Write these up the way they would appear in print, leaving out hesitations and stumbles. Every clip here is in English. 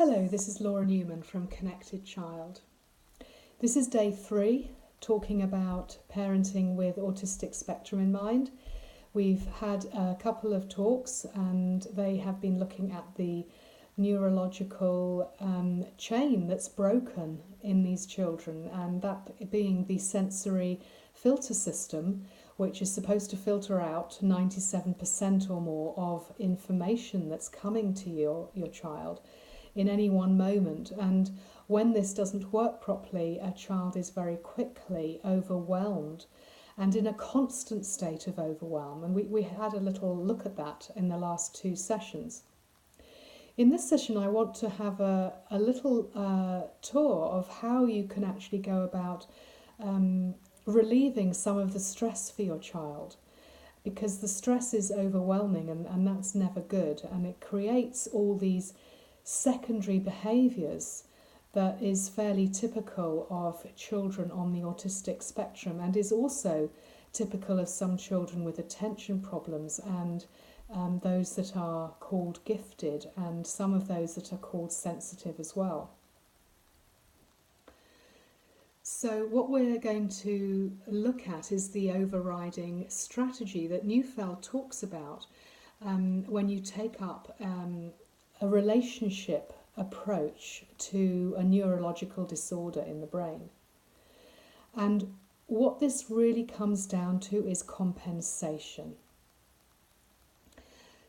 Hello, this is Laura Newman from Connected Child. This is day 3, talking about parenting with autistic spectrum in mind. We've had a couple of talks and they have been looking at the neurological chain that's broken in these children, and that being the sensory filter system, which is supposed to filter out 97% or more of information that's coming to your child in any one moment. And when this doesn't work properly, a child is very quickly overwhelmed and in a constant state of overwhelm. And we had a little look at that in the last 2 sessions. In this session, I want to have a little tour of how you can actually go about relieving some of the stress for your child, because the stress is overwhelming and that's never good, and it creates all these secondary behaviours that is fairly typical of children on the autistic spectrum, and is also typical of some children with attention problems, and those that are called gifted, and some of those that are called sensitive as well. So what we're going to look at is the overriding strategy that Neufeld talks about when you take up a relationship approach to a neurological disorder in the brain. And what this really comes down to is compensation.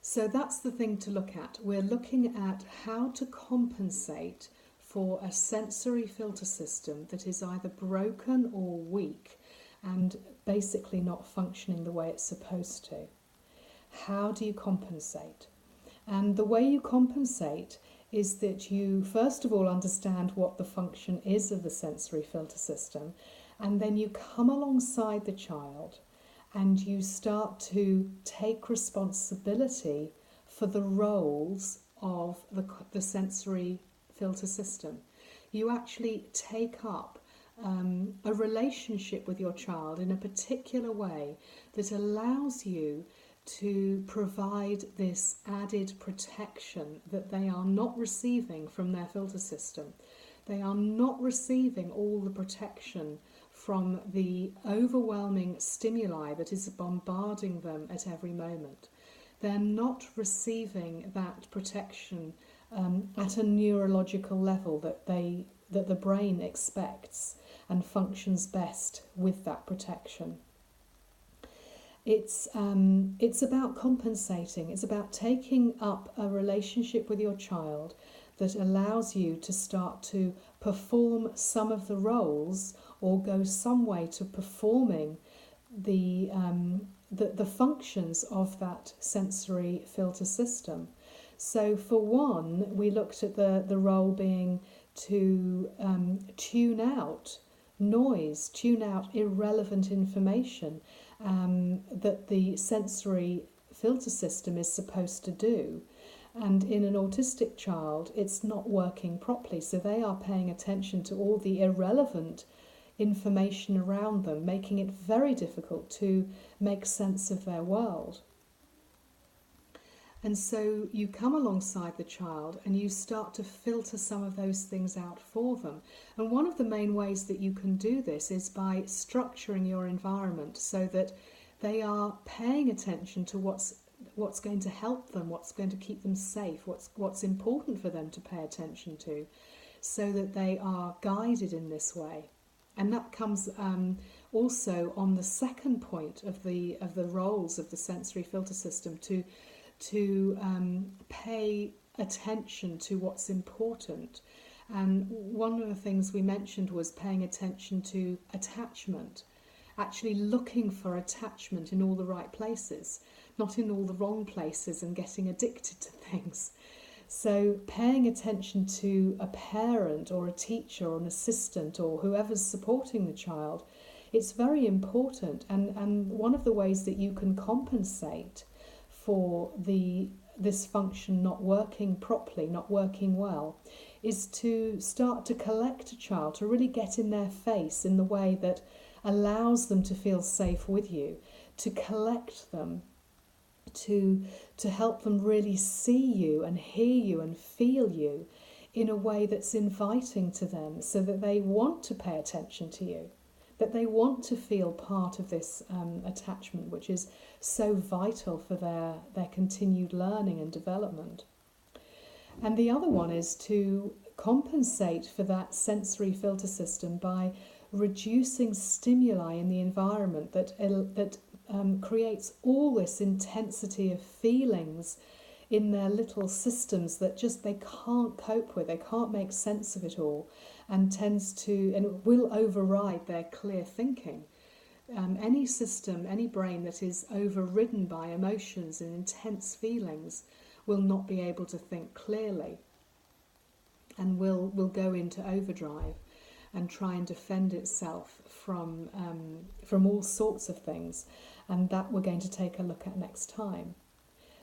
So that's the thing to look at. We're looking at how to compensate for a sensory filter system that is either broken or weak and basically not functioning the way it's supposed to. How do you compensate? And the way you compensate is that you first of all understand what the function is of the sensory filter system, and then you come alongside the child and you start to take responsibility for the roles of the sensory filter system. You actually take up a relationship with your child in a particular way that allows you to provide this added protection that they are not receiving from their filter system. They are not receiving all the protection from the overwhelming stimuli that is bombarding them at every moment. They're not receiving that protection at a neurological level that the brain expects and functions best with that protection. It's about compensating. It's about taking up a relationship with your child that allows you to start to perform some of the roles, or go some way to performing the functions of that sensory filter system. So for one, we looked at the role being to tune out noise, tune out irrelevant information that the sensory filter system is supposed to do. And in an autistic child, it's not working properly, so they are paying attention to all the irrelevant information around them, making it very difficult to make sense of their world. And so you come alongside the child and you start to filter some of those things out for them. And one of the main ways that you can do this is by structuring your environment so that they are paying attention to what's going to help them, what's going to keep them safe, what's important for them to pay attention to, so that they are guided in this way. And that comes also on the second point of the roles of the sensory filter system, to pay attention to what's important. And one of the things we mentioned was paying attention to attachment, actually looking for attachment in all the right places, not in all the wrong places and getting addicted to things. So paying attention to a parent or a teacher or an assistant or whoever's supporting the child, it's very important. And one of the ways that you can compensate for this function not working properly, not working well, is to start to collect a child, to really get in their face in the way that allows them to feel safe with you, to collect them, to help them really see you and hear you and feel you in a way that's inviting to them, so that they want to pay attention to you, that they want to feel part of this attachment, which is so vital for their continued learning and development. And the other one is to compensate for that sensory filter system by reducing stimuli in the environment that creates all this intensity of feelings in their little systems that just they can't cope with, they can't make sense of it all, and it will override their clear thinking. Any system, any brain that is overridden by emotions and intense feelings will not be able to think clearly, and will go into overdrive and try and defend itself from all sorts of things, and that we're going to take a look at next time.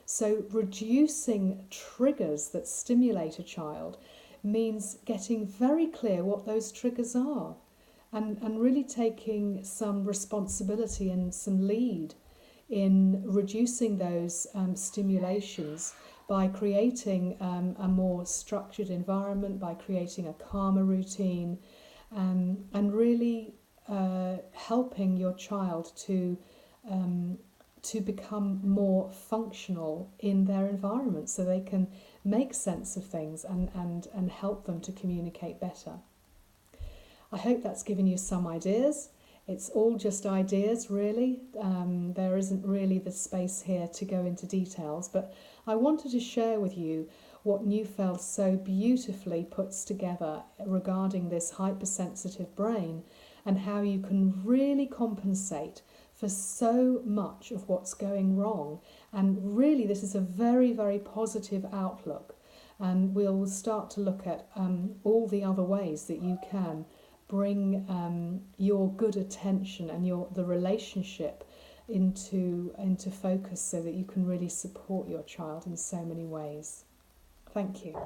So reducing triggers that stimulate a child means getting very clear what those triggers are, and really taking some responsibility and some lead in reducing those stimulations by creating a more structured environment, by creating a calmer routine, and really helping your child to become more functional in their environment, so they can make sense of things and help them to communicate better. I hope that's given you some ideas. It's all just ideas, really. There isn't really the space here to go into details, but I wanted to share with you what Neufeld so beautifully puts together regarding this hypersensitive brain, and how you can really compensate for so much of what's going wrong. And really, this is a very, very positive outlook. And we'll start to look at all the other ways that you can bring your good attention and the relationship into focus, so that you can really support your child in so many ways. Thank you.